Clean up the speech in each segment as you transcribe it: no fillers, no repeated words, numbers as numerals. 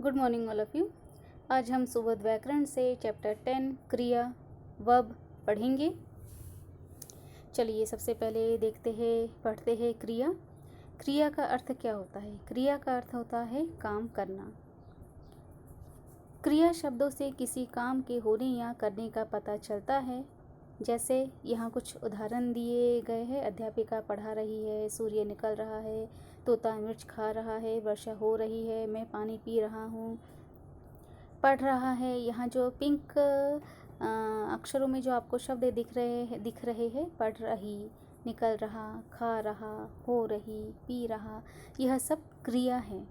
Good morning all of you. आज हम सुबोध व्याकरण से चैप्टर 10 क्रिया वर्ब पढ़ेंगे। चलिए सबसे पहले पढ़ते हैं क्रिया। क्रिया का अर्थ क्या होता है? क्रिया का अर्थ होता है काम करना। क्रिया शब्दों से किसी काम के होने या करने का पता चलता है। जैसे यहाँ कुछ उदाहरण दिए गए हैं। अध्यापिका पढ़ा रही है, सूर्य निकल रहा है, तोता मिर्च खा रहा है, वर्षा हो रही है, मैं पानी पी रहा हूँ। पढ़ रहा है, यहाँ जो पिंक अक्षरों में जो आपको शब्द दिख रहे हैं, पढ़ रही, निकल रहा, खा रहा, हो रही, पी रहा, यह सब क्रिया है।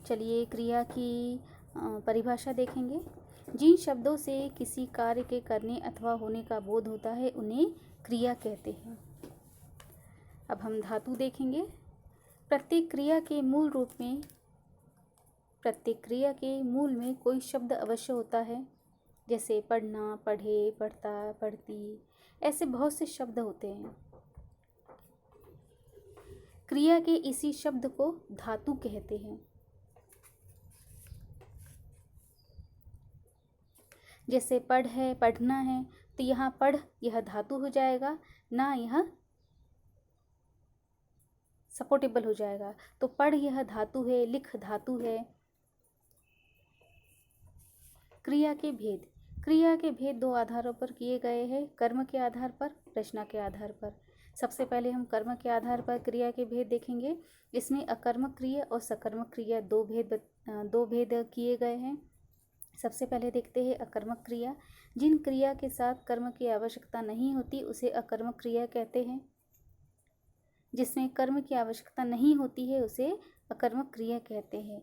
चलिए क्रिया की परिभाषा देखेंगे। जिन शब्दों से किसी कार्य के करने अथवा होने का बोध होता है उन्हें क्रिया कहते हैं। अब हम धातु देखेंगे। प्रत्येक क्रिया के मूल में कोई शब्द अवश्य होता है। जैसे पढ़ना, पढ़े, पढ़ता, पढ़ती, ऐसे बहुत से शब्द होते हैं। क्रिया के इसी शब्द को धातु कहते हैं। जैसे पढ़ है, पढ़ना है, तो यहाँ पढ़ यह धातु हो जाएगा, ना यह सपोर्टेबल हो जाएगा। तो पढ़ यह धातु है, लिख धातु है। क्रिया के भेद दो आधारों पर किए गए हैं, कर्म के आधार पर, रचना के आधार पर। सबसे पहले हम कर्म के आधार पर क्रिया के भेद देखेंगे। इसमें अकर्मक क्रिया और सकर्मक क्रिया दो भेद किए गए हैं। सबसे पहले देखते हैं अकर्मक क्रिया। जिन क्रिया के साथ कर्म की आवश्यकता नहीं होती उसे अकर्मक क्रिया कहते हैं। जिसमें कर्म की आवश्यकता नहीं होती है उसे अकर्मक क्रिया कहते हैं।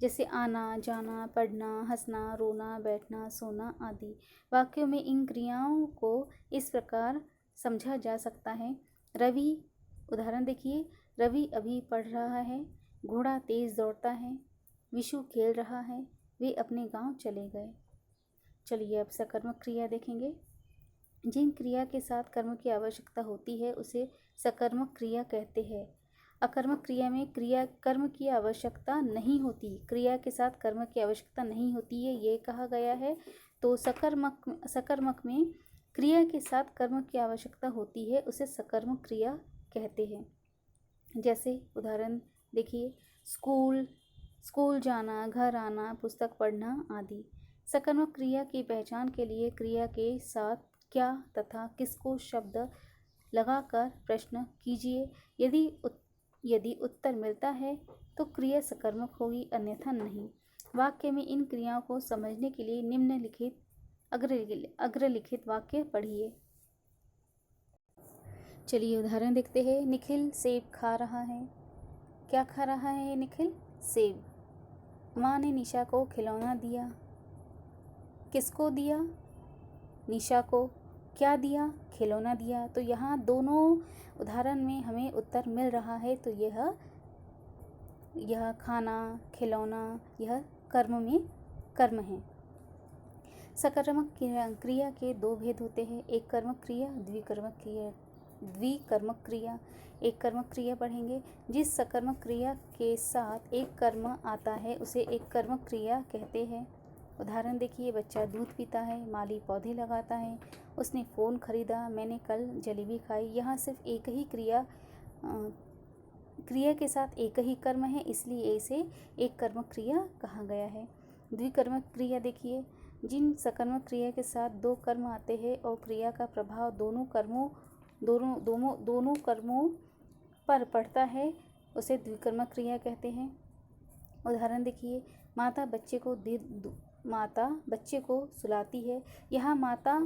जैसे आना, जाना, पढ़ना, हंसना, रोना, बैठना, सोना आदि। वाक्यों में इन क्रियाओं को इस प्रकार समझा जा सकता है। रवि, उदाहरण देखिए, रवि अभी पढ़ रहा है, घोड़ा तेज दौड़ता है, विशु खेल रहा है, वे अपने गांव चले गए। चलिए अब सकर्मक क्रिया देखेंगे। जिन क्रिया के साथ कर्म की आवश्यकता होती है उसे सकर्मक क्रिया कहते हैं। अकर्मक क्रिया में कर्म की आवश्यकता नहीं होती, क्रिया के साथ कर्म की आवश्यकता नहीं होती है, ये कहा गया है। तो सकर्मक में क्रिया के साथ कर्म की आवश्यकता होती है, उसे सकर्मक क्रिया कहते हैं। जैसे उदाहरण देखिए, स्कूल जाना, घर आना, पुस्तक पढ़ना आदि। सकर्मक क्रिया की पहचान के लिए क्रिया के साथ क्या तथा किसको शब्द लगाकर प्रश्न कीजिए। यदि उत्तर मिलता है तो क्रिया सकर्मक होगी, अन्यथा नहीं। वाक्य में इन क्रियाओं को समझने के लिए निम्नलिखित अग्रलिखित वाक्य पढ़िए। चलिए उदाहरण देखते हैं। निखिल सेब खा रहा है। क्या खा रहा है निखिल? सेब। माँ ने निशा को खिलौना दिया। किसको दिया? निशा को। क्या दिया? खिलौना दिया। तो यहाँ दोनों उदाहरण में हमें उत्तर मिल रहा है। तो यह खाना, खिलौना, यह कर्म है। सकर्मक क्रिया के दो भेद होते हैं, एक कर्मक क्रिया, द्विकर्मक क्रिया। एक कर्मक क्रिया पढ़ेंगे। जिस सकर्मक क्रिया के साथ एक कर्म आता है उसे एक कर्मक क्रिया कहते हैं। उदाहरण देखिए, बच्चा दूध पीता है, माली पौधे लगाता है, उसने फ़ोन खरीदा, मैंने कल जलेबी खाई। यहाँ सिर्फ एक ही क्रिया के साथ एक ही कर्म है, इसलिए इसे एक कर्मक क्रिया कहा गया है। द्विकर्मक क्रिया देखिए, जिन सकर्मक क्रिया के साथ दो कर्म आते हैं और क्रिया का प्रभाव दोनों कर्मों पर पड़ता है उसे द्विकर्मक क्रिया कहते हैं। उदाहरण देखिए, माता बच्चे को सुलाती है। यहाँ माता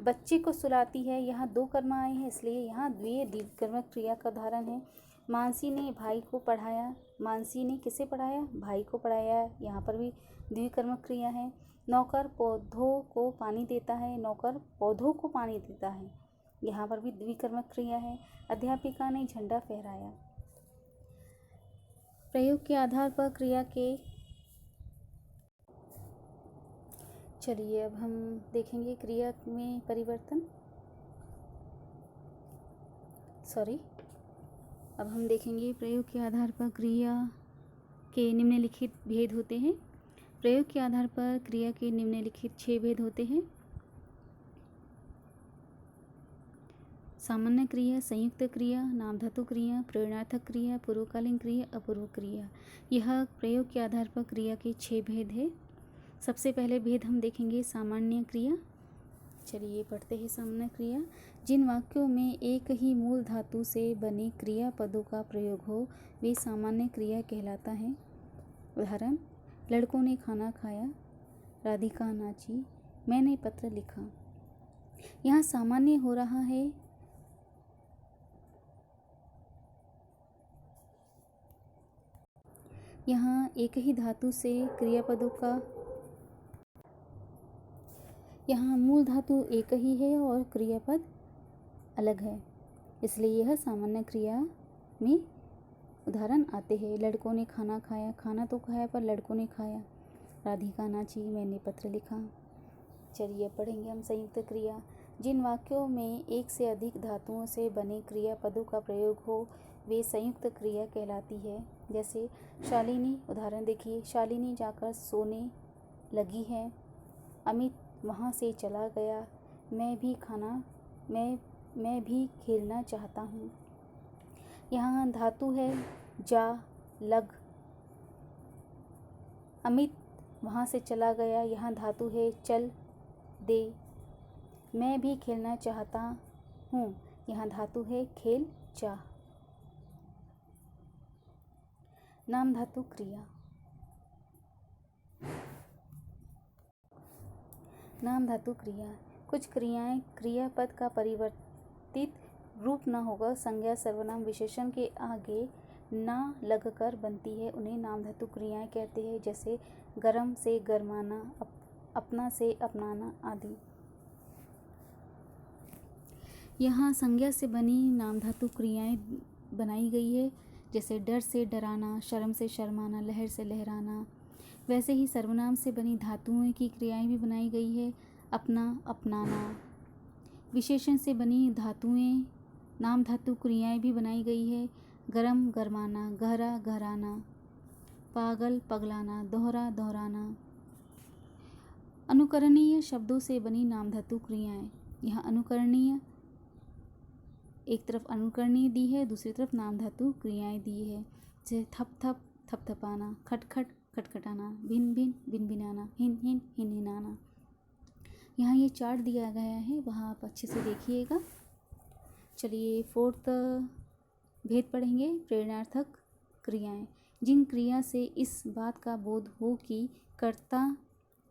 बच्चे को सुलाती है, यहाँ दो कर्म आए हैं, इसलिए यहाँ द्विकर्मक क्रिया का उदाहरण है। मानसी ने भाई को पढ़ाया। मानसी ने किसे पढ़ाया? भाई को पढ़ाया, यहाँ पर भी द्विकर्मक क्रिया है। नौकर पौधों को पानी देता है। नौकर पौधों को पानी देता है, यहाँ पर भी द्विकर्मक क्रिया है। अध्यापिका ने झंडा फहराया। प्रयोग के आधार पर क्रिया के चलिए अब हम देखेंगे क्रिया में परिवर्तन। अब हम देखेंगे प्रयोग के आधार पर क्रिया के निम्नलिखित भेद होते हैं। प्रयोग के आधार पर क्रिया के निम्नलिखित 6 भेद होते हैं। सामान्य क्रिया, संयुक्त क्रिया, नामधातु क्रिया, प्रेरणार्थक क्रिया, पूर्वकालीन क्रिया, अपूर्व क्रिया। यह प्रयोग के आधार पर क्रिया के 6 भेद है। सबसे पहले भेद हम देखेंगे सामान्य क्रिया। चलिए पढ़ते हैं सामान्य क्रिया। जिन वाक्यों में एक ही मूल धातु से बने क्रिया पदों का प्रयोग हो वे सामान्य क्रिया कहलाता है। उदाहरण, लड़कों ने खाना खाया, राधिका नाची, मैंने पत्र लिखा। यहाँ सामान्य हो रहा है यहाँ एक ही धातु से क्रियापदों का यहाँ मूल धातु एक ही है और क्रियापद अलग है, इसलिए यह सामान्य क्रिया में उदाहरण आते हैं। लड़कों ने खाना खाया, खाना तो खाया पर लड़कों ने खाया। राधिका नाची, मैंने पत्र लिखा। चलिए पढ़ेंगे हम संयुक्त क्रिया। जिन वाक्यों में एक से अधिक धातुओं से बने क्रियापदों का प्रयोग हो वे संयुक्त क्रिया कहलाती है। जैसे शालिनी, उदाहरण देखिए, शालिनी जाकर सोने लगी है, अमित वहाँ से चला गया, मैं भी खेलना चाहता हूँ। यहाँ धातु है जा, लग। अमित वहाँ से चला गया, यहाँ धातु है चल, दे। मैं भी खेलना चाहता हूँ, यहाँ धातु है खेल, चाह। नाम धातु क्रिया। नाम धातु क्रिया। कुछ क्रियाएं क्रियापद का परिवर्तित रूप न होकर संज्ञा, सर्वनाम, विशेषण के आगे ना लगकर बनती है, उन्हें नाम धातु क्रियाएं कहते हैं। जैसे गरम से गरमाना, अपना से अपनाना आदि। यहाँ संज्ञा से बनी नाम धातु क्रियाएं बनाई गई है। जैसे डर से डराना, शर्म से शर्माना, लहर से लहराना। वैसे ही सर्वनाम से बनी धातुओं की क्रियाएं भी बनाई गई है। अपना, अपनाना। विशेषण से बनी धातुएं नाम धातु क्रियाएं भी बनाई गई है। गरम, गरमाना, गहरा, गहराना। पागल, पगलाना, दोहरा, दोहराना। अनुकरणीय शब्दों से बनी नाम धातु क्रियाएं। यहाँ अनुकरणीय एक तरफ अनुकरणीय दी है, दूसरी तरफ नाम धातु क्रियाएं दी है। जैसे थप थप, थपथपाना, खटखट, खटखटाना, भिन भिन, भिनभिनाना, हिन हिन, हिनहिनाना। यहाँ ये चार्ट दिया गया है, वहाँ आप अच्छे से देखिएगा। चलिए 4th भेद पढ़ेंगे, प्रेरणार्थक क्रियाएं। जिन क्रिया से इस बात का बोध हो कि कर्ता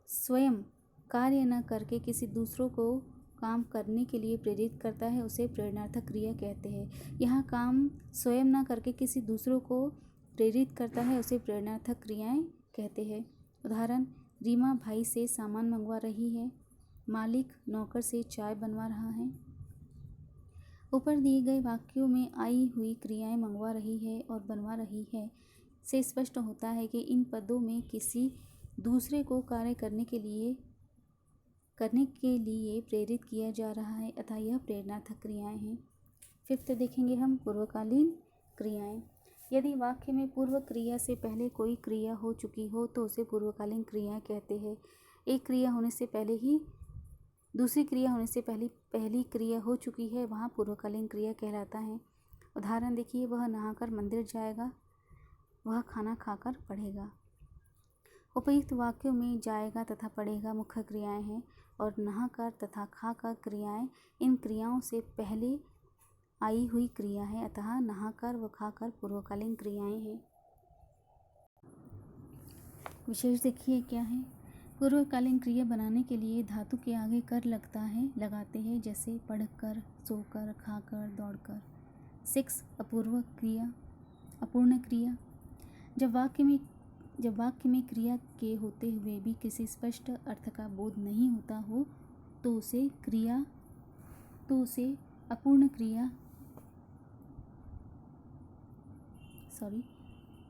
स्वयं कार्य न करके किसी दूसरों को काम करने के लिए प्रेरित करता है, उसे प्रेरणार्थक क्रिया कहते हैं। यहाँ काम स्वयं न करके किसी दूसरों को प्रेरित करता है, उसे प्रेरणार्थक क्रियाएं कहते हैं। उदाहरण, रीमा भाई से सामान मंगवा रही है, मालिक नौकर से चाय बनवा रहा है। ऊपर दिए गए वाक्यों में आई हुई क्रियाएं मंगवा रही है और बनवा रही है से स्पष्ट होता है कि इन पदों में किसी दूसरे को कार्य करने के लिए प्रेरित किया जा रहा है, अतः यह प्रेरणार्थक क्रियाएं हैं। 5th देखेंगे हम, पूर्वकालीन क्रियाएं। यदि वाक्य में पूर्व क्रिया से पहले कोई क्रिया हो चुकी हो तो उसे पूर्वकालीन क्रियाएं कहते हैं। एक क्रिया होने से पहले ही दूसरी क्रिया होने से पहली क्रिया हो चुकी है, वहाँ पूर्वकालीन क्रिया कहलाता है। उदाहरण देखिए, वह नहाकर मंदिर जाएगा, वह खाना खाकर पढ़ेगा। उपयुक्त वाक्यों में जाएगा तथा पढ़ेगा मुख्य क्रियाएं हैं और नहाकर तथा खाकर क्रियाएं इन क्रियाओं से पहले आई हुई क्रिया है, अतः नहाकर व खाकर पूर्वकालीन क्रियाएं हैं। विशेष देखिए क्या है। पूर्वकालीन क्रिया बनाने के लिए धातु के आगे कर लगाते हैं, जैसे पढ़कर, सोकर, खाकर, दौड़कर। 6 अपूर्व क्रिया, अपूर्ण क्रिया। जब वाक्य में क्रिया के होते हुए भी किसी स्पष्ट अर्थ का बोध नहीं होता हो तो उसे अपूर्ण क्रिया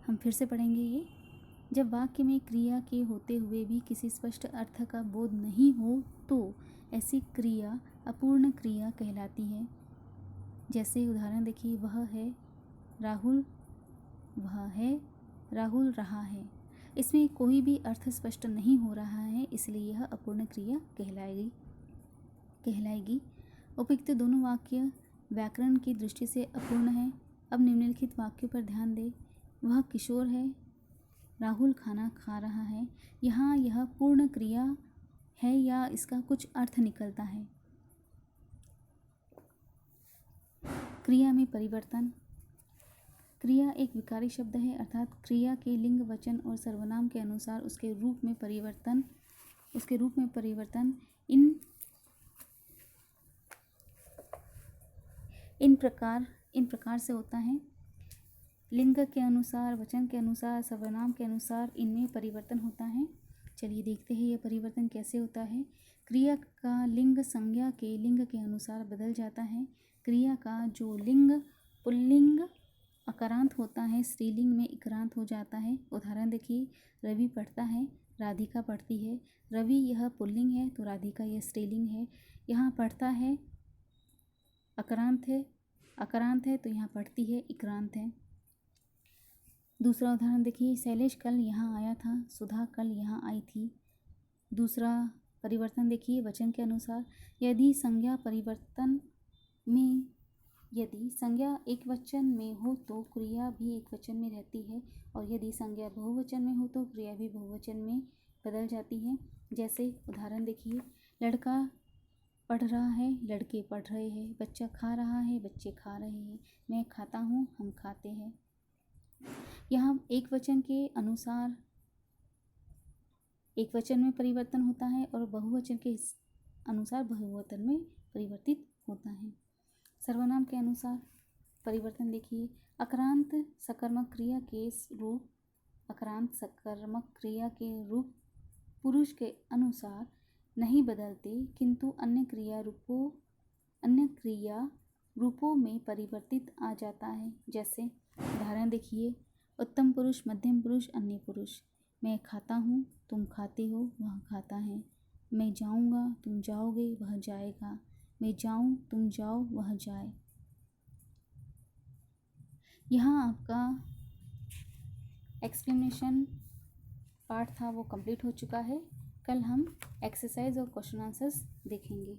हम फिर से पढ़ेंगे ये। जब वाक्य में क्रिया के होते हुए भी किसी स्पष्ट अर्थ का बोध नहीं हो तो ऐसी क्रिया अपूर्ण क्रिया कहलाती है। जैसे उदाहरण देखिए, वह है राहुल वह है, राहुल रहा है। इसमें कोई भी अर्थ स्पष्ट नहीं हो रहा है, इसलिए यह अपूर्ण क्रिया कहलाएगी। उपयुक्त दोनों वाक्य व्याकरण की दृष्टि से अपूर्ण है। अब निम्नलिखित वाक्यों पर ध्यान दें। वह किशोर है, राहुल खाना खा रहा है। यहाँ यह पूर्ण क्रिया है या इसका कुछ अर्थ निकलता है। क्रिया में परिवर्तन। क्रिया एक विकारी शब्द है, अर्थात क्रिया के लिंग, वचन और सर्वनाम के अनुसार उसके रूप में परिवर्तन इन प्रकार से होता है। लिंग के अनुसार, वचन के अनुसार, सर्वनाम के अनुसार इनमें परिवर्तन होता है। चलिए देखते हैं यह परिवर्तन कैसे होता है। क्रिया का लिंग संज्ञा के लिंग के अनुसार बदल जाता है। क्रिया का जो लिंग पुल्लिंग अकारांत होता है, स्त्रीलिंग में इकारांत हो जाता है। उदाहरण देखिए, रवि पढ़ता है, राधिका पढ़ती है। रवि यह पुल्लिंग है तो राधिका यह स्त्रीलिंग है। यहाँ पढ़ता है अकारांत है तो यहाँ पढ़ती है इकारांत है। दूसरा उदाहरण देखिए, शैलेश कल यहाँ आया था, सुधा कल यहाँ आई थी। दूसरा परिवर्तन देखिए वचन के अनुसार। यदि संज्ञा एक वचन में हो तो क्रिया भी एक वचन में रहती है, और यदि संज्ञा बहुवचन में हो तो क्रिया भी बहुवचन में बदल जाती है। जैसे उदाहरण देखिए, लड़का पढ़ रहा है, लड़के पढ़ रहे हैं। बच्चा खा रहा है, बच्चे खा रहे हैं। मैं खाता हूँ, हम खाते हैं। यहाँ एक वचन के अनुसार एक वचन में परिवर्तन होता है और बहुवचन के अनुसार बहुवचन में परिवर्तित होता है। सर्वनाम के अनुसार परिवर्तन देखिए, अकारांत सकर्मक क्रिया के रूप पुरुष के अनुसार नहीं बदलते, किंतु अन्य क्रिया रूपों में परिवर्तित आ जाता है। जैसे उदाहरण देखिए, उत्तम पुरुष, मध्यम पुरुष, अन्य पुरुष। मैं खाता हूँ, तुम खाते हो, वह खाता है। मैं जाऊँगा, तुम जाओगे, वह जाएगा। मैं जाऊँ, तुम जाओ, वह जाए। यहाँ आपका एक्सप्लेनेशन पार्ट था वो कंप्लीट हो चुका है। कल हम एक्सरसाइज और क्वेश्चन आंसर्स देखेंगे।